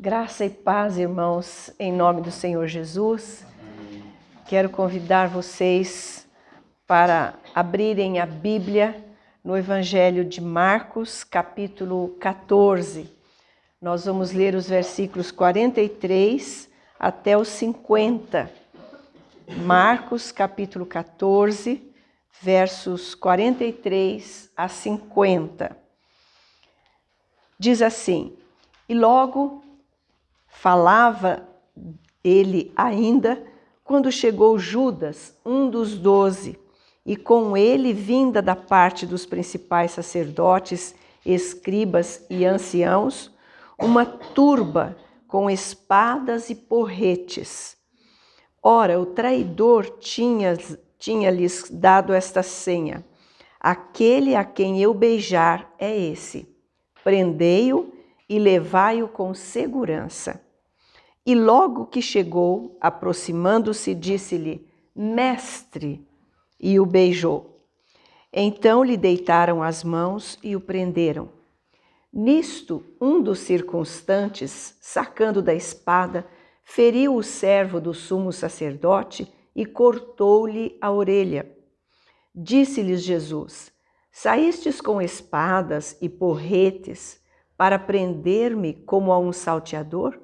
Graça e paz, irmãos, em nome do Senhor Jesus. Quero convidar vocês para abrirem a Bíblia no Evangelho de Marcos, capítulo 14. Nós vamos ler os versículos 43 até os 50. Marcos, capítulo 14, versos 43 a 50. Diz assim: E logo falava ele ainda, quando chegou Judas, um dos 12, e com ele vinda da parte dos principais sacerdotes, escribas e anciãos, uma turba com espadas e porretes. Ora, o traidor tinha-lhes dado esta senha: aquele a quem eu beijar é esse. Prendei-o e levai-o com segurança. E logo que chegou, aproximando-se, disse-lhe: Mestre, e o beijou. Então lhe deitaram as mãos e o prenderam. Nisto, um dos circunstantes, sacando da espada, feriu o servo do sumo sacerdote e cortou-lhe a orelha. Disse-lhes Jesus: Saístes com espadas e porretes para prender-me como a um salteador?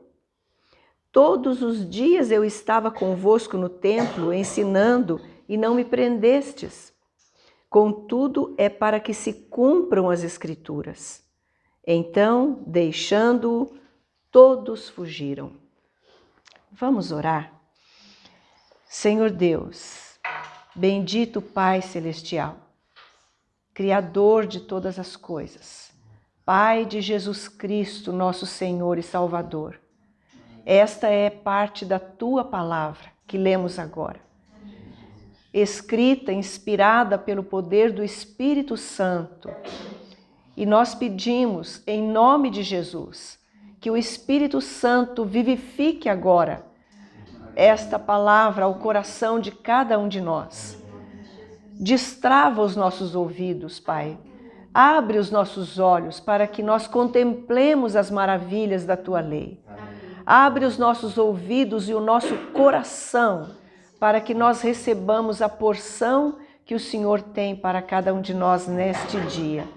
Todos os dias eu estava convosco no templo, ensinando, e não me prendestes. Contudo, é para que se cumpram as Escrituras. Então, deixando-o, todos fugiram. Vamos orar? Senhor Deus, bendito Pai Celestial, Criador de todas as coisas, Pai de Jesus Cristo, nosso Senhor e Salvador, esta é parte da Tua palavra que lemos agora. Escrita, inspirada pelo poder do Espírito Santo. E nós pedimos, em nome de Jesus, que o Espírito Santo vivifique agora esta palavra ao coração de cada um de nós. Destrava os nossos ouvidos, Pai. Abre os nossos olhos para que nós contemplemos as maravilhas da Tua lei. Abre os nossos ouvidos e o nosso coração para que nós recebamos a porção que o Senhor tem para cada um de nós neste dia.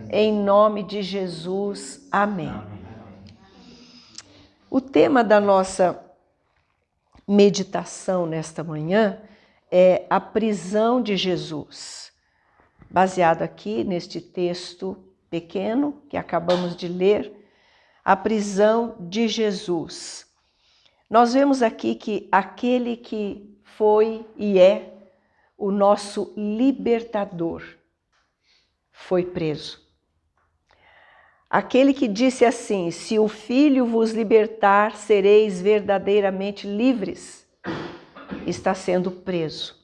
Em nome de Jesus, amém. O tema da nossa meditação nesta manhã é a prisão de Jesus. Baseado aqui neste texto pequeno que acabamos de ler, a prisão de Jesus. Nós vemos aqui que aquele que foi e é o nosso libertador foi preso. Aquele que disse assim: se o Filho vos libertar, sereis verdadeiramente livres, está sendo preso.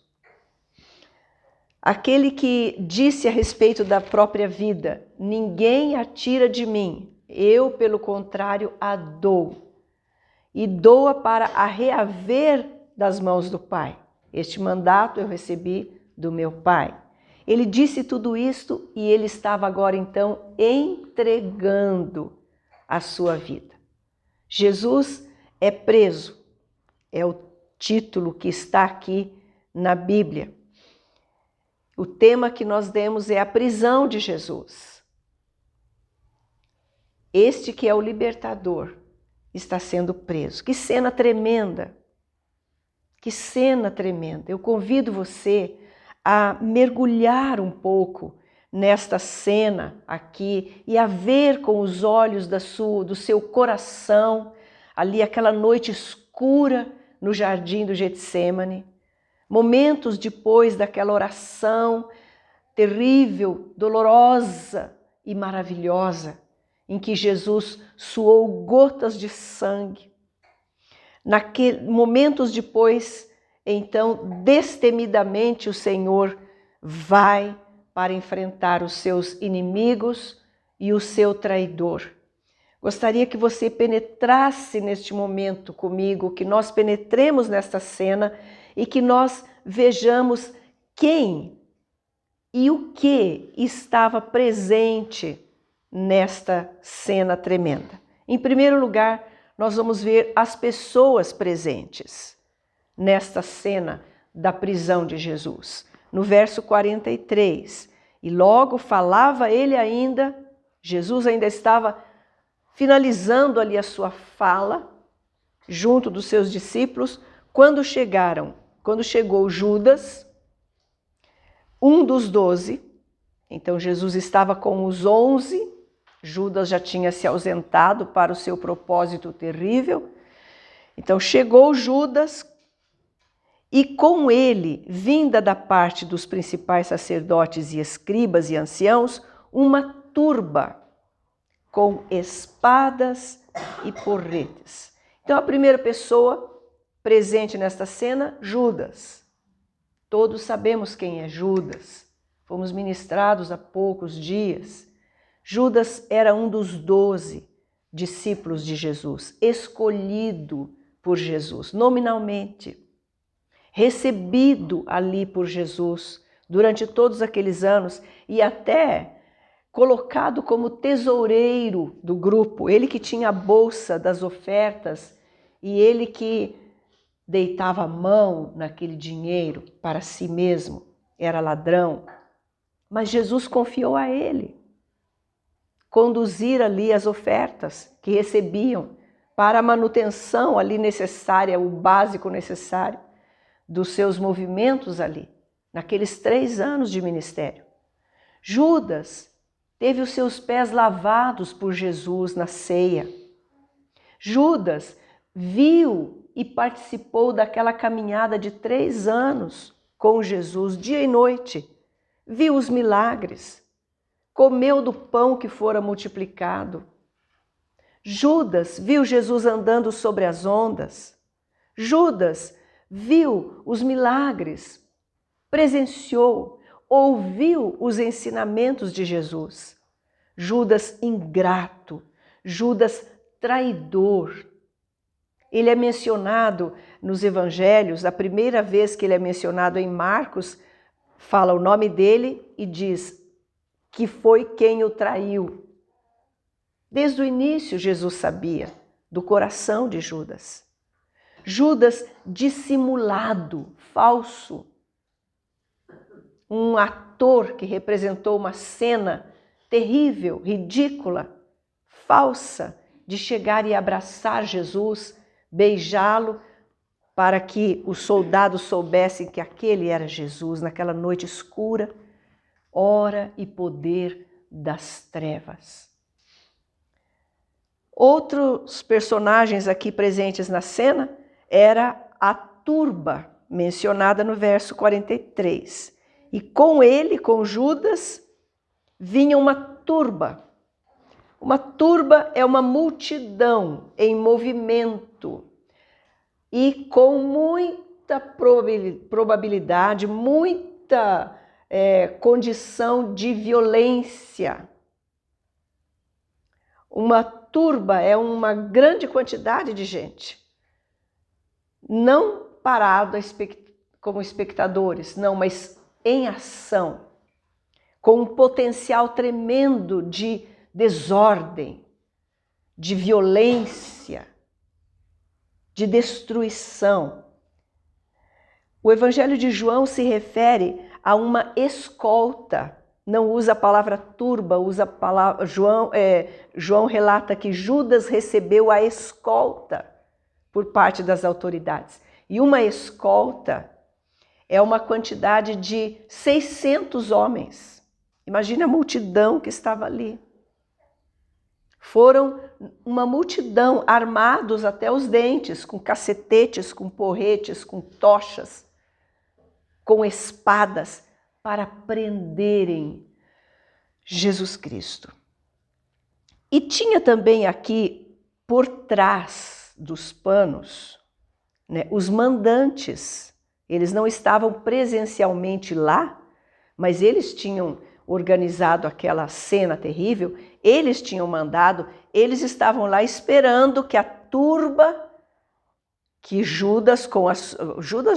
Aquele que disse a respeito da própria vida: ninguém a tira de mim, eu, pelo contrário, a dou. E doa para a reaver das mãos do Pai. Este mandato eu recebi do meu Pai. Ele disse tudo isto e ele estava agora então entregando a sua vida. Jesus é preso, é o título que está aqui na Bíblia. O tema que nós demos é a prisão de Jesus. Este que é o libertador está sendo preso. Que cena tremenda! Que cena tremenda! Eu convido você a mergulhar um pouco nesta cena aqui e a ver com os olhos do seu coração ali aquela noite escura no jardim do Getsêmani. Momentos depois daquela oração terrível, dolorosa e maravilhosa, em que Jesus suou gotas de sangue. Momentos depois, então, destemidamente o Senhor vai para enfrentar os seus inimigos e o seu traidor. Gostaria que você penetrasse neste momento comigo, que nós penetremos nesta cena e que nós vejamos quem e o que estava presente nesta cena tremenda. Em primeiro lugar, nós vamos ver as pessoas presentes nesta cena da prisão de Jesus. No verso 43, e logo falava ele ainda, Jesus ainda estava finalizando ali a sua fala, junto dos seus discípulos, quando chegou Judas, um dos 12, então Jesus estava com os 11, Judas já tinha se ausentado para o seu propósito terrível, então chegou Judas, e com ele, vinda da parte dos principais sacerdotes e escribas e anciãos, uma turba com espadas e porretes. Então a primeira pessoa presente nesta cena, Judas. Todos sabemos quem é Judas. Fomos ministrados há poucos dias. Judas era um dos 12 discípulos de Jesus, escolhido por Jesus, nominalmente, recebido ali por Jesus durante todos aqueles anos e até colocado como tesoureiro do grupo, ele que tinha a bolsa das ofertas e ele que deitava a mão naquele dinheiro para si mesmo, era ladrão. Mas Jesus confiou a ele conduzir ali as ofertas que recebiam para a manutenção ali necessária, o básico necessário dos seus movimentos ali, naqueles 3 anos de ministério. Judas teve os seus pés lavados por Jesus na ceia. Judas viu e participou daquela caminhada de 3 anos com Jesus, dia e noite. Viu os milagres, comeu do pão que fora multiplicado. Judas viu Jesus andando sobre as ondas. Judas viu os milagres, presenciou, ouviu os ensinamentos de Jesus. Judas ingrato, Judas traidor. Ele é mencionado nos evangelhos, a primeira vez que ele é mencionado em Marcos, fala o nome dele e diz que foi quem o traiu. Desde o início Jesus sabia do coração de Judas. Judas dissimulado, falso. Um ator que representou uma cena terrível, ridícula, falsa, de chegar e abraçar Jesus, beijá-lo, para que os soldados soubessem que aquele era Jesus, naquela noite escura, hora e poder das trevas. Outros personagens aqui presentes na cena era a turba, mencionada no verso 43. E com ele, com Judas, vinha uma turba. Uma turba é uma multidão em movimento e com muita probabilidade, muita condição de violência. Uma turba é uma grande quantidade de gente, não parado como espectadores, não, mas em ação, com um potencial tremendo de desordem, de violência, de destruição. O Evangelho de João se refere a uma escolta, não usa a palavra turba, usa a palavra. João relata que Judas recebeu a escolta por parte das autoridades. E uma escolta é uma quantidade de 600 homens. Imagina a multidão que estava ali. Foram uma multidão armados até os dentes, com cacetetes, com porretes, com tochas, com espadas, para prenderem Jesus Cristo. E tinha também aqui, por trás dos panos, os mandantes. Eles não estavam presencialmente lá, mas eles tinham organizado aquela cena terrível, eles tinham mandado, eles estavam lá esperando que a turba que Judas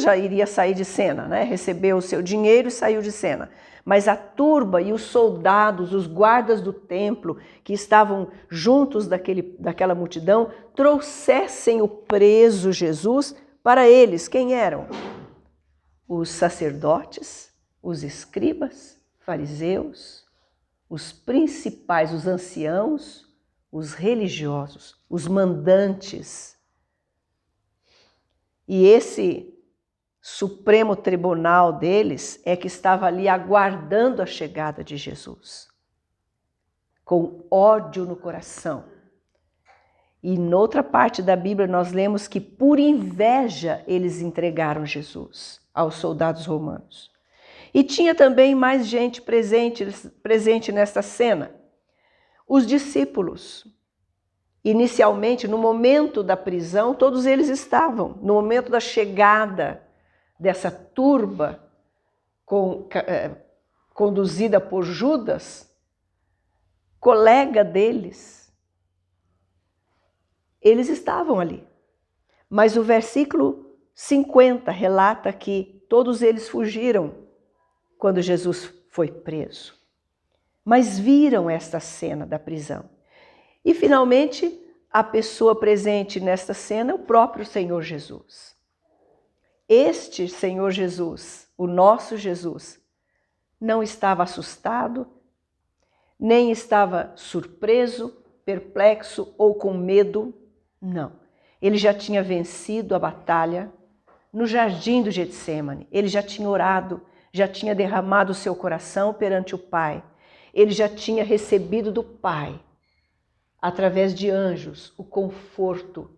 já iria sair de cena, né? Recebeu o seu dinheiro e saiu de cena. Mas a turba e os soldados, os guardas do templo, que estavam juntos daquela multidão, trouxessem o preso Jesus para eles. Quem eram? Os sacerdotes, os escribas, fariseus, os principais, os anciãos, os religiosos, os mandantes. E esse Supremo Tribunal deles é que estava ali aguardando a chegada de Jesus, com ódio no coração. E noutra parte da Bíblia nós lemos que por inveja eles entregaram Jesus aos soldados romanos. E tinha também mais gente presente nesta cena. Os discípulos. Inicialmente, no momento da prisão, todos eles estavam. No momento da chegada dessa turba conduzida por Judas, colega deles, eles estavam ali. Mas o versículo 50 relata que todos eles fugiram quando Jesus foi preso. Mas viram esta cena da prisão. E, finalmente, a pessoa presente nesta cena é o próprio Senhor Jesus. Este Senhor Jesus, o nosso Jesus, não estava assustado, nem estava surpreso, perplexo ou com medo. Não. Ele já tinha vencido a batalha no jardim do Getsêmani. Ele já tinha orado, já tinha derramado o seu coração perante o Pai. Ele já tinha recebido do Pai, através de anjos, o conforto.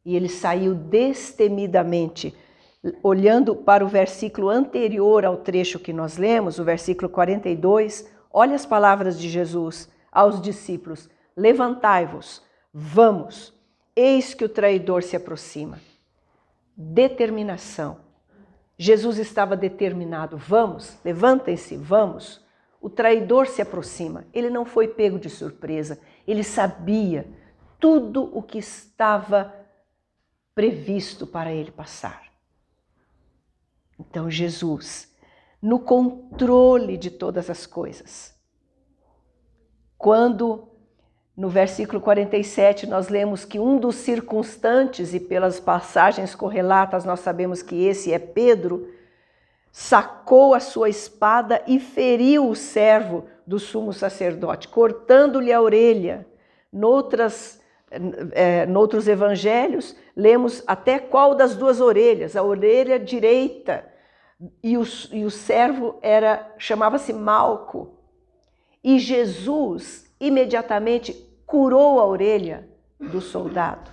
E ele saiu destemidamente. Olhando para o versículo anterior ao trecho que nós lemos, o versículo 42, olha as palavras de Jesus aos discípulos: levantai-vos, vamos, eis que o traidor se aproxima. Determinação. Jesus estava determinado, vamos, levantem-se, vamos. O traidor se aproxima. Ele não foi pego de surpresa, ele sabia tudo o que estava previsto para ele passar. Então Jesus, no controle de todas as coisas. Quando no versículo 47 nós lemos que um dos circunstantes, e pelas passagens correlatas nós sabemos que esse é Pedro, sacou a sua espada e feriu o servo do sumo sacerdote, cortando-lhe a orelha. Noutros evangelhos, lemos até qual das duas orelhas, a orelha direita, e o servo chamava-se Malco. E Jesus imediatamente curou a orelha do soldado.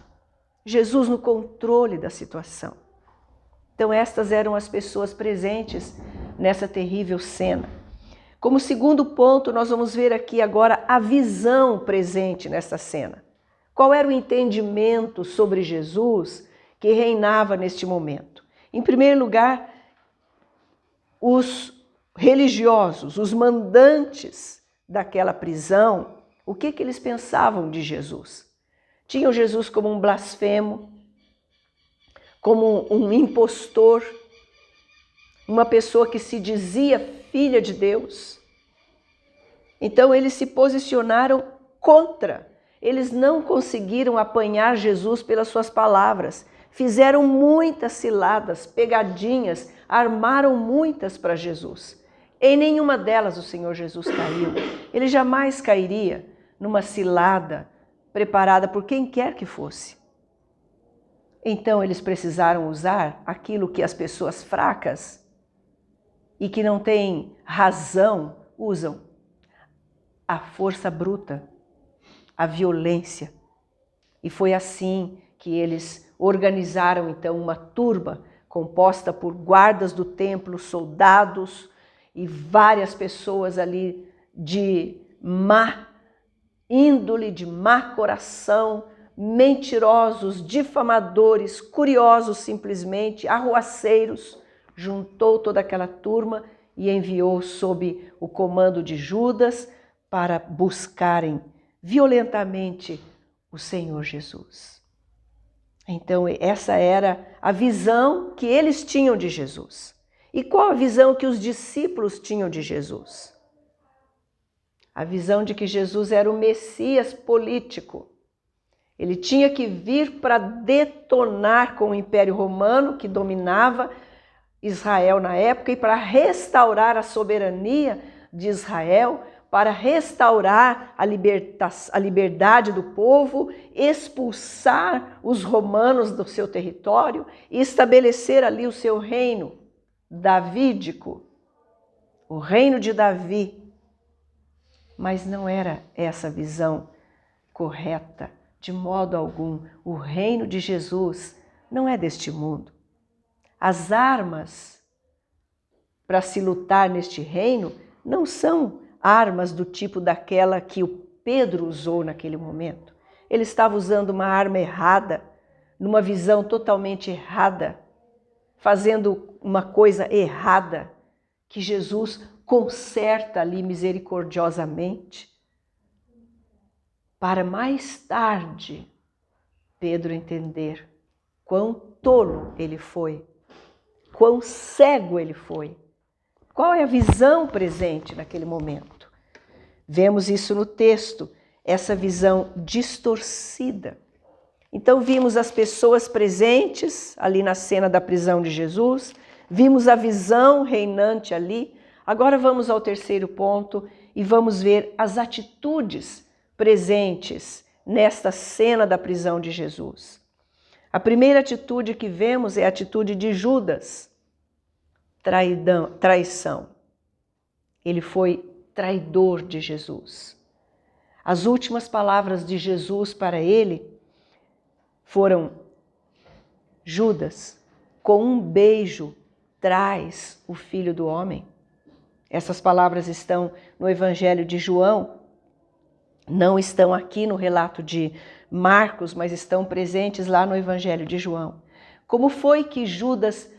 Jesus no controle da situação. Então estas eram as pessoas presentes nessa terrível cena. Como segundo ponto, nós vamos ver aqui agora a visão presente nessa cena. Qual era o entendimento sobre Jesus que reinava neste momento? Em primeiro lugar, os religiosos, os mandantes daquela prisão, o que eles pensavam de Jesus? Tinham Jesus como um blasfemo, como um impostor, uma pessoa que se dizia filha de Deus. Então eles se posicionaram contra. Eles não conseguiram apanhar Jesus pelas suas palavras. Fizeram muitas ciladas, pegadinhas, armaram muitas para Jesus. Em nenhuma delas o Senhor Jesus caiu. Ele jamais cairia numa cilada preparada por quem quer que fosse. Então eles precisaram usar aquilo que as pessoas fracas e que não têm razão usam: a força bruta, a violência. E foi assim que eles organizaram então uma turba composta por guardas do templo, soldados e várias pessoas ali de má índole, de má coração, mentirosos, difamadores, curiosos simplesmente, arruaceiros. Juntou toda aquela turma e enviou sob o comando de Judas para buscarem violentamente o Senhor Jesus. Então, essa era a visão que eles tinham de Jesus. E qual a visão que os discípulos tinham de Jesus? A visão de que Jesus era o Messias político. Ele tinha que vir para detonar com o Império Romano, que dominava Israel na época, e para restaurar a soberania de Israel, para restaurar a liberdade do povo, expulsar os romanos do seu território e estabelecer ali o seu reino davídico, o reino de Davi. Mas não era essa a visão correta, de modo algum. O reino de Jesus não é deste mundo. As armas para se lutar neste reino não são armas do tipo daquela que o Pedro usou naquele momento. Ele estava usando uma arma errada, numa visão totalmente errada, fazendo uma coisa errada, que Jesus conserta ali misericordiosamente, para mais tarde Pedro entender quão tolo ele foi, quão cego ele foi. Qual é a visão presente naquele momento? Vemos isso no texto, essa visão distorcida. Então vimos as pessoas presentes ali na cena da prisão de Jesus, vimos a visão reinante ali. Agora vamos ao terceiro ponto e vamos ver as atitudes presentes nesta cena da prisão de Jesus. A primeira atitude que vemos é a atitude de Judas. Traição. Ele foi traidor de Jesus. As últimas palavras de Jesus para ele foram: Judas, com um beijo, traz o Filho do Homem. Essas palavras estão no Evangelho de João, não estão aqui no relato de Marcos, mas estão presentes lá no Evangelho de João. Como foi que Judas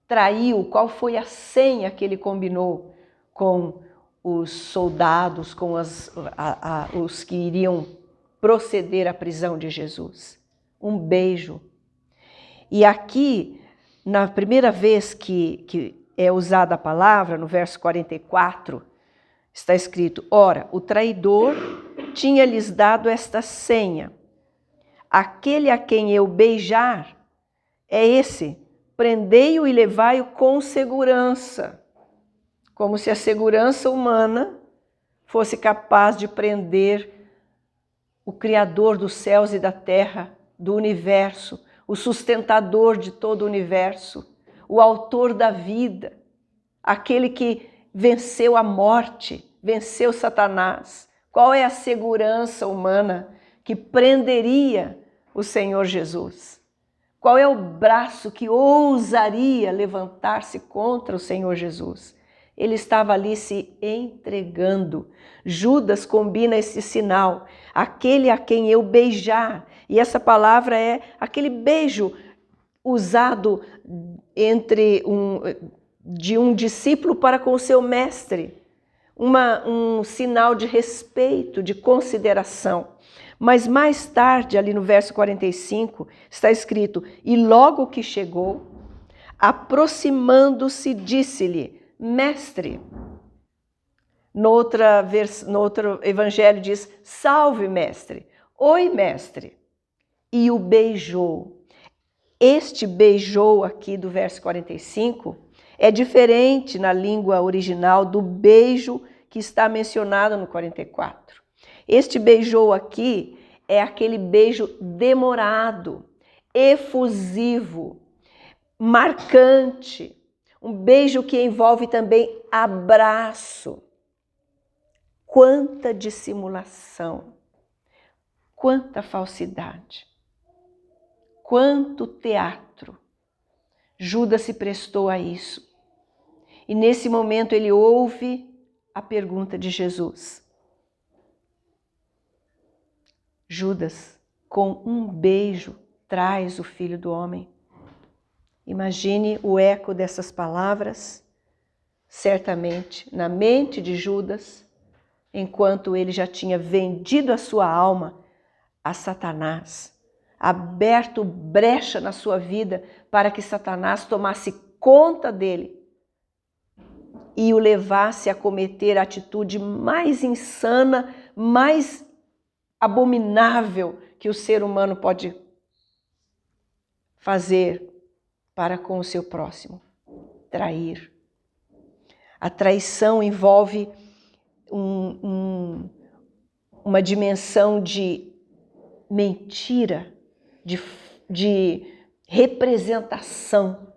traiu? Qual foi a senha que ele combinou com os soldados, com os que iriam proceder à prisão de Jesus? Um beijo. E aqui, na primeira vez que é usada a palavra, no verso 44, está escrito: ora, o traidor tinha-lhes dado esta senha: aquele a quem eu beijar é esse, prendei-o e levai-o com segurança. Como se a segurança humana fosse capaz de prender o Criador dos céus e da terra, do universo, o sustentador de todo o universo, o autor da vida, aquele que venceu a morte, venceu Satanás. Qual é a segurança humana que prenderia o Senhor Jesus? Qual é o braço que ousaria levantar-se contra o Senhor Jesus? Ele estava ali se entregando. Judas combina esse sinal, aquele a quem eu beijar. E essa palavra é aquele beijo usado de um discípulo para com o seu mestre. Um sinal de respeito, de consideração. Mas mais tarde, ali no verso 45, está escrito: e logo que chegou, aproximando-se, disse-lhe: mestre. No outro evangelho diz: salve, mestre. Oi, mestre. E o beijou. Este beijou aqui do verso 45 é diferente na língua original do beijo que está mencionado no 44. Este beijou aqui é aquele beijo demorado, efusivo, marcante. Um beijo que envolve também abraço. Quanta dissimulação, quanta falsidade, quanto teatro. Judas se prestou a isso. E nesse momento ele ouve a pergunta de Jesus. Judas, com um beijo, traz o Filho do Homem. Imagine o eco dessas palavras, certamente, na mente de Judas, enquanto ele já tinha vendido a sua alma a Satanás, aberto brecha na sua vida para que Satanás tomasse conta dele e o levasse a cometer a atitude mais insana, mais abominável que o ser humano pode fazer para com o seu próximo: trair. A traição envolve uma dimensão de mentira, de representação,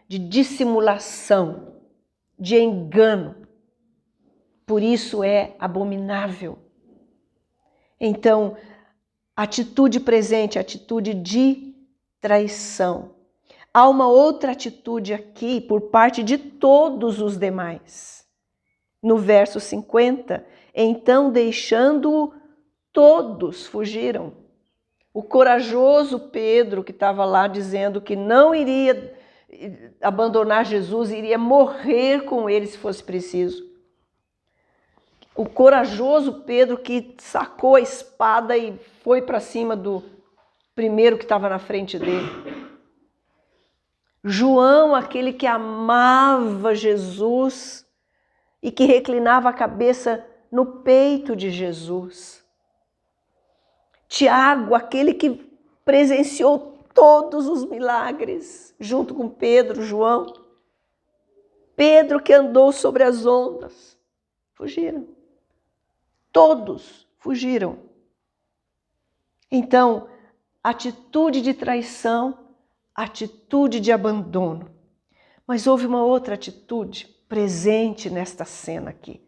de dissimulação, de engano. Por isso é abominável. Então, atitude presente, atitude de traição. Há uma outra atitude aqui por parte de todos os demais. No verso 50, então deixando-o, todos fugiram. O corajoso Pedro, que estava lá dizendo que não iria abandonar Jesus, iria morrer com ele se fosse preciso. O corajoso Pedro que sacou a espada e foi para cima do primeiro que estava na frente dele. João, aquele que amava Jesus e que reclinava a cabeça no peito de Jesus. Tiago, aquele que presenciou todos os milagres, junto com Pedro, João. Pedro, que andou sobre as ondas. Fugiram. Todos fugiram. Então, atitude de traição, atitude de abandono. Mas houve uma outra atitude presente nesta cena aqui.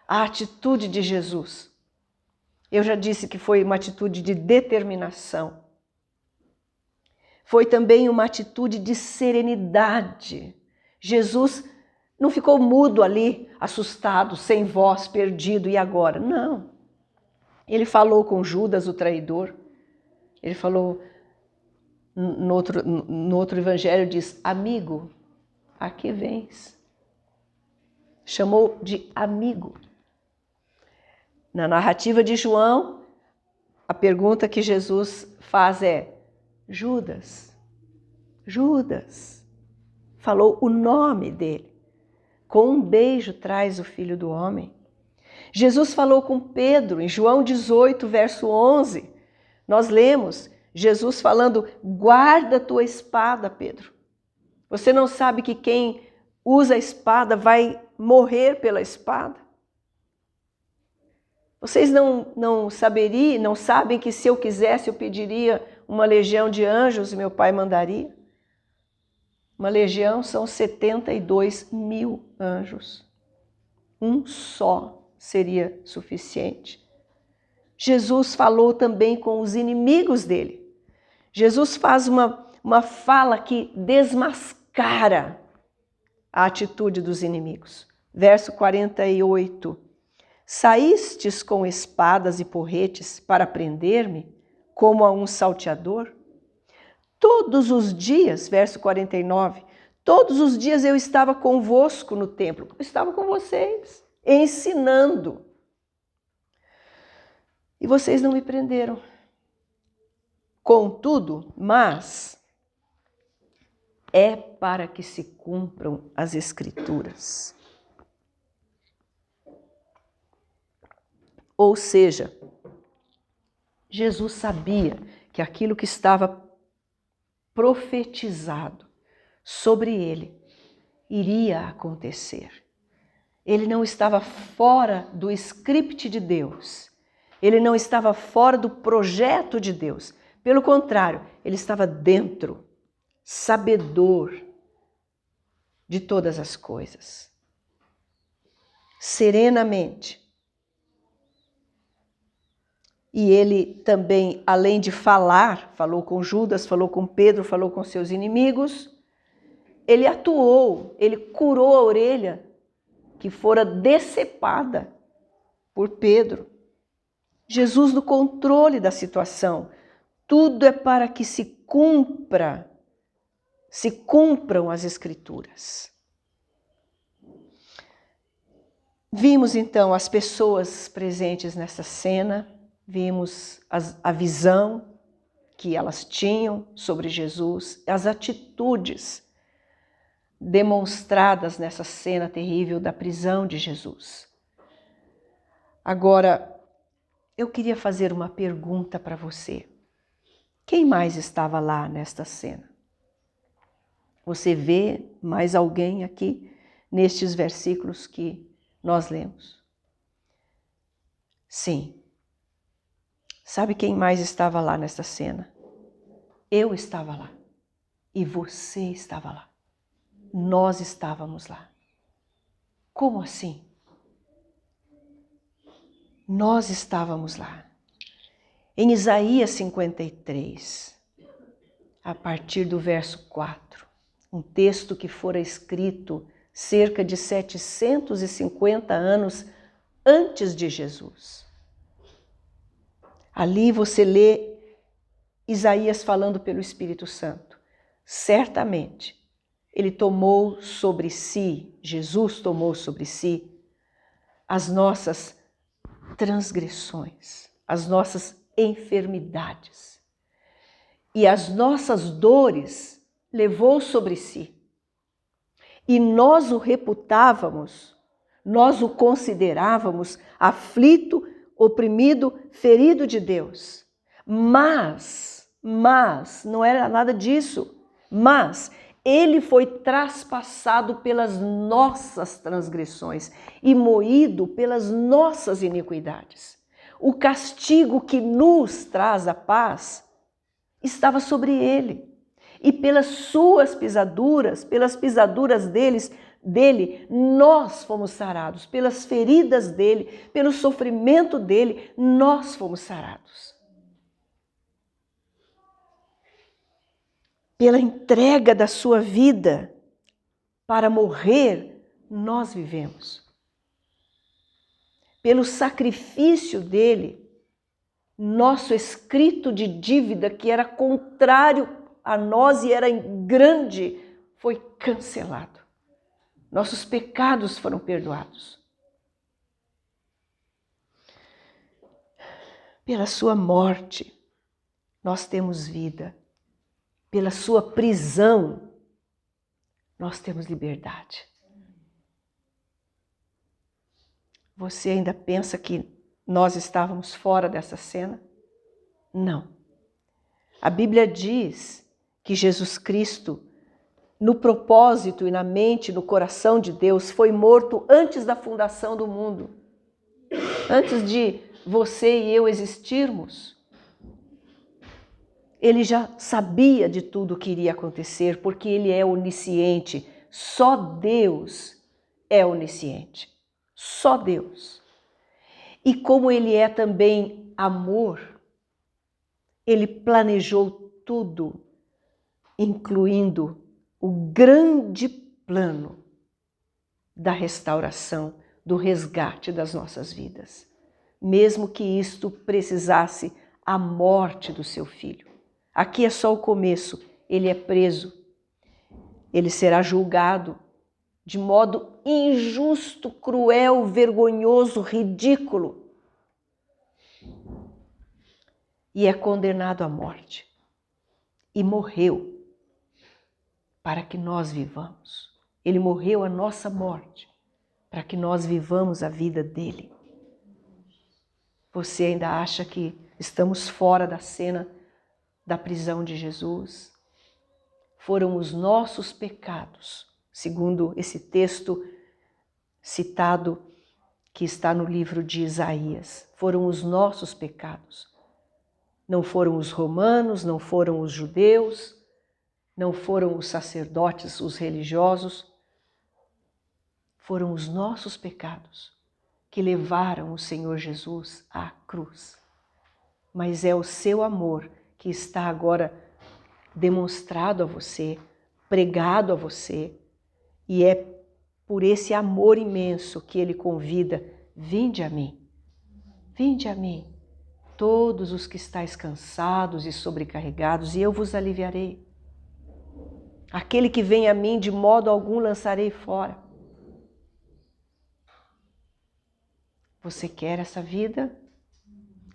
A atitude de Jesus. Eu já disse que foi uma atitude de determinação. Foi também uma atitude de serenidade. Jesus não ficou mudo ali, assustado, sem voz, perdido, e agora? Não. Ele falou com Judas, o traidor. Ele falou, no outro evangelho diz, amigo, a que vens? Chamou de amigo. Na narrativa de João, a pergunta que Jesus faz é, Judas, Judas, falou o nome dele. Com um beijo traz o Filho do Homem. Jesus falou com Pedro, em João 18, verso 11. Nós lemos Jesus falando, guarda a tua espada, Pedro. Você não sabe que quem usa a espada vai morrer pela espada? Vocês não sabem que se eu quisesse eu pediria uma legião de anjos e meu pai mandaria? Uma legião são 72 mil anjos. Um só seria suficiente. Jesus falou também com os inimigos dele. Jesus faz uma fala que desmascara a atitude dos inimigos. Verso 48. Saístes com espadas e porretes para prender-me, como a um salteador? Todos os dias, verso 49, todos os dias eu estava convosco no templo, eu estava com vocês, ensinando. E vocês não me prenderam. Contudo, mas é para que se cumpram as Escrituras. Ou seja, Jesus sabia que aquilo que estava profetizado sobre ele iria acontecer. Ele não estava fora do script de Deus. Ele não estava fora do projeto de Deus. Pelo contrário, ele estava dentro, sabedor de todas as coisas. Serenamente. E ele também, além de falar, falou com Judas, falou com Pedro, falou com seus inimigos, ele atuou, ele curou a orelha que fora decepada por Pedro. Jesus no controle da situação. Tudo é para que se cumpram as Escrituras. Vimos então as pessoas presentes nessa cena, vimos a visão que elas tinham sobre Jesus, as atitudes demonstradas nessa cena terrível da prisão de Jesus. Agora, eu queria fazer uma pergunta para você. Quem mais estava lá nesta cena? Você vê mais alguém aqui nestes versículos que nós lemos? Sim. Sabe quem mais estava lá nesta cena? Eu estava lá. E você estava lá. Nós estávamos lá. Como assim? Nós estávamos lá. Em Isaías 53, a partir do verso 4, um texto que fora escrito cerca de 750 anos antes de Jesus. Ali você lê Isaías falando pelo Espírito Santo. Certamente, ele tomou sobre si, Jesus tomou sobre si, as nossas transgressões, as nossas enfermidades. E as nossas dores levou sobre si. E nós o reputávamos, nós o considerávamos aflito, oprimido, ferido de Deus. Mas, não era nada disso. Mas ele foi traspassado pelas nossas transgressões e moído pelas nossas iniquidades. O castigo que nos traz a paz estava sobre ele. E pelas suas pisaduras, pelas pisaduras dele, nós fomos sarados. Pelas feridas dele, pelo sofrimento dele, nós fomos sarados. Pela entrega da sua vida para morrer, nós vivemos. Pelo sacrifício dele, nosso escrito de dívida, que era contrário a nós e era grande, foi cancelado. Nossos pecados foram perdoados. Pela sua morte, nós temos vida. Pela sua prisão, nós temos liberdade. Você ainda pensa que nós estávamos fora dessa cena? Não. A Bíblia diz que Jesus Cristo, no propósito e na mente, no coração de Deus, foi morto antes da fundação do mundo. Antes de você e eu existirmos. Ele já sabia de tudo o que iria acontecer, porque ele é onisciente. Só Deus é onisciente. Só Deus. E como ele é também amor, ele planejou tudo, incluindo o grande plano da restauração, do resgate das nossas vidas. Mesmo que isto precisasse a morte do seu filho. Aqui é só o começo. Ele é preso. Ele será julgado de modo injusto, cruel, vergonhoso, ridículo. E é condenado à morte. E morreu para que nós vivamos. Ele morreu a nossa morte para que nós vivamos a vida dele. Você ainda acha que estamos fora da cena da prisão de Jesus? Foram os nossos pecados, segundo esse texto citado que está no livro de Isaías. Foram os nossos pecados. Não foram os romanos, não foram os judeus, não foram os sacerdotes, os religiosos. Foram os nossos pecados que levaram o Senhor Jesus à cruz. Mas é o seu amor que está agora demonstrado a você, pregado a você, e é por esse amor imenso que ele convida: vinde a mim, todos os que estáis cansados e sobrecarregados, e eu vos aliviarei. Aquele que vem a mim, de modo algum lançarei fora. Você quer essa vida,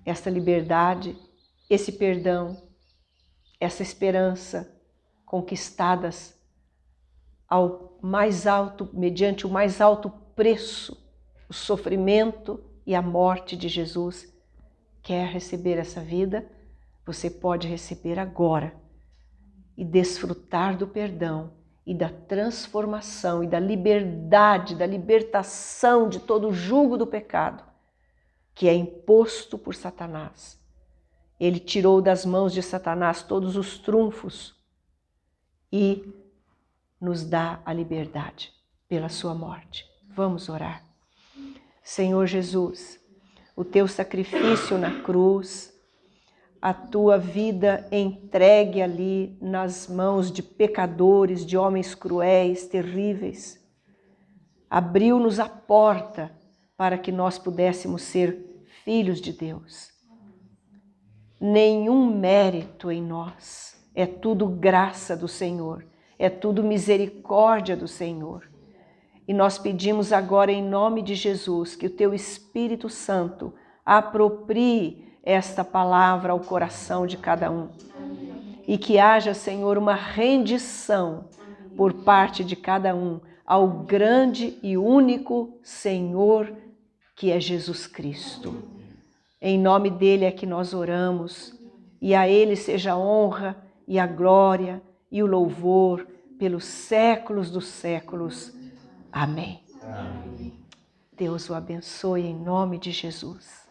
essa liberdade, esse perdão, essa esperança conquistadas ao mais alto, mediante o mais alto preço, o sofrimento e a morte de Jesus. Quer receber essa vida? Você pode receber agora e desfrutar do perdão e da transformação e da liberdade, da libertação de todo o jugo do pecado que é imposto por Satanás. Ele tirou das mãos de Satanás todos os trunfos e nos dá a liberdade pela sua morte. Vamos orar. Senhor Jesus, o teu sacrifício na cruz, a tua vida entregue ali nas mãos de pecadores, de homens cruéis, terríveis, abriu-nos a porta para que nós pudéssemos ser filhos de Deus. Nenhum mérito em nós, é tudo graça do Senhor, é tudo misericórdia do Senhor. E nós pedimos agora em nome de Jesus que o teu Espírito Santo aproprie esta palavra ao coração de cada um. E que haja, Senhor, uma rendição por parte de cada um ao grande e único Senhor que é Jesus Cristo. Em nome dele é que nós oramos e a ele seja a honra e a glória e o louvor pelos séculos dos séculos. Amém. Amém. Deus o abençoe em nome de Jesus.